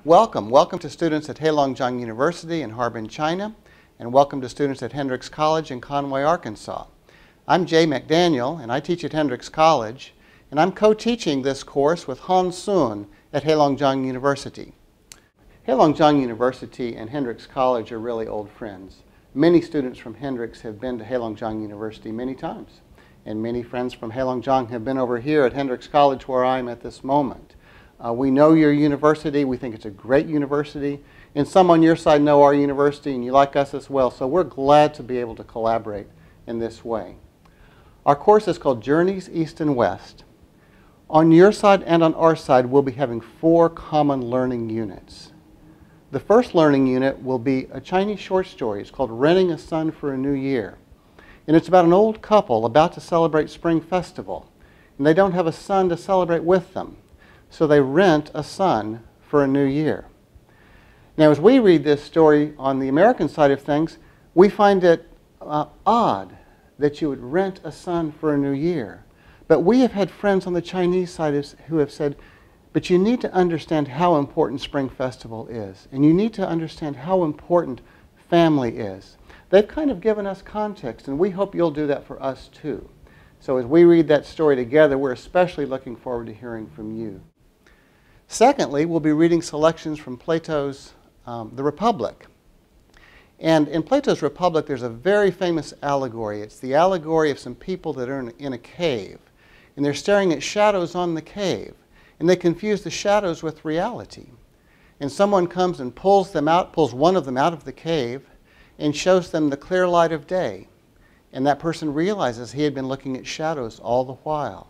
Welcome to students at Heilongjiang University in Harbin, China, and welcome to students at Hendrix College in Conway, Arkansas. I'm Jay McDaniel, and I teach at Hendrix College, and I'm co-teaching this course with Han Sun at Heilongjiang University. Heilongjiang University and Hendrix College are really old friends. Many students from Hendrix have been to Heilongjiang University many times, and many friends from Heilongjiang have been over here at Hendrix College where I'm at this moment. We know your university. We think it's a great university. And some on your side know our university, and you like us as well. So we're glad to be able to collaborate in this way. Our course is called Journeys East and West. On your side and on our side, we'll be having 4 common learning units. The first learning unit will be a Chinese short story. It's called Renting a Sun for a New Year. And it's about an old couple about to celebrate Spring Festival. And they don't have a sun to celebrate with them. So they rent a sun for a new year. Now, as we read this story on the American side of things, we find it odd that you would rent a sun for a new year. But we have had friends on the Chinese side who have said, but you need to understand how important Spring Festival is, and you need to understand how important family is. They've kind of given us context, and we hope you'll do that for us too. So as we read that story together, we're especially looking forward to hearing from you. Secondly, we'll be reading selections from Plato's The Republic. And in Plato's Republic, there's a very famous allegory. It's the allegory of some people that are in a cave. And they're staring at shadows on the cave. And they confuse the shadows with reality. And someone comes and pulls one of them out of the cave and shows them the clear light of day. And that person realizes he had been looking at shadows all the while.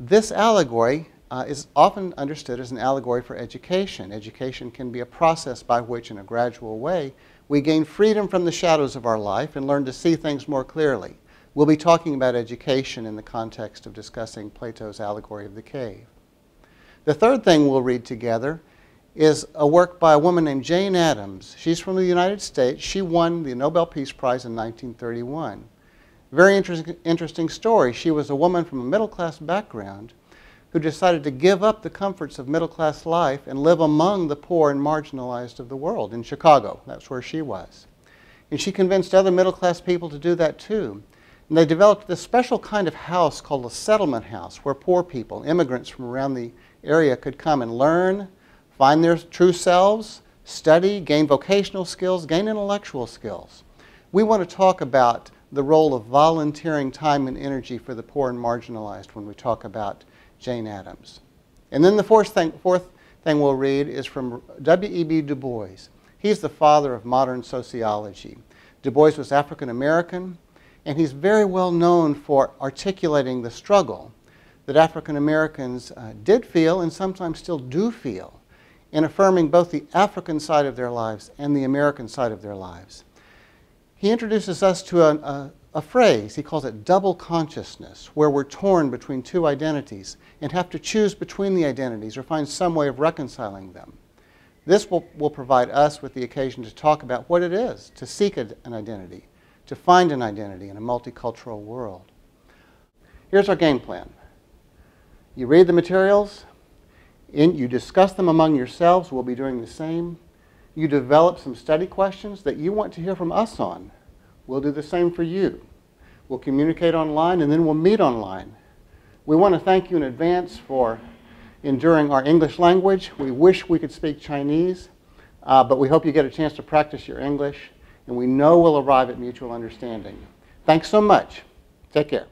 This allegory is often understood as an allegory for education. Education can be a process by which, in a gradual way, we gain freedom from the shadows of our life and learn to see things more clearly. We'll be talking about education in the context of discussing Plato's allegory of the cave. The third thing we'll read together is a work by a woman named Jane Addams. She's from the United States. She won the Nobel Peace Prize in 1931. Very interesting story. She was a woman from a middle-class background who decided to give up the comforts of middle-class life and live among the poor and marginalized of the world in Chicago. That's where she was. And she convinced other middle-class people to do that too. And they developed this special kind of house called a settlement house where poor people, immigrants from around the area, could come and learn, find their true selves, study, gain vocational skills, gain intellectual skills. We want to talk about the role of volunteering time and energy for the poor and marginalized when we talk about Jane Addams. And then the fourth thing we'll read is from W.E.B. Du Bois. He's the father of modern sociology. Du Bois was African American, and he's very well known for articulating the struggle that African Americans did feel and sometimes still do feel in affirming both the African side of their lives and the American side of their lives. He introduces us to a phrase. He calls it double consciousness, where we're torn between 2 identities and have to choose between the identities or find some way of reconciling them. This will provide us with the occasion to talk about what it is to seek an identity, to find an identity in a multicultural world. Here's our game plan. You read the materials, you discuss them among yourselves. We'll be doing the same. You develop some study questions that you want to hear from us on. We'll do the same for you. We'll communicate online, and then we'll meet online. We want to thank you in advance for enduring our English language. We wish we could speak Chinese, but we hope you get a chance to practice your English, and we know we'll arrive at mutual understanding. Thanks so much. Take care.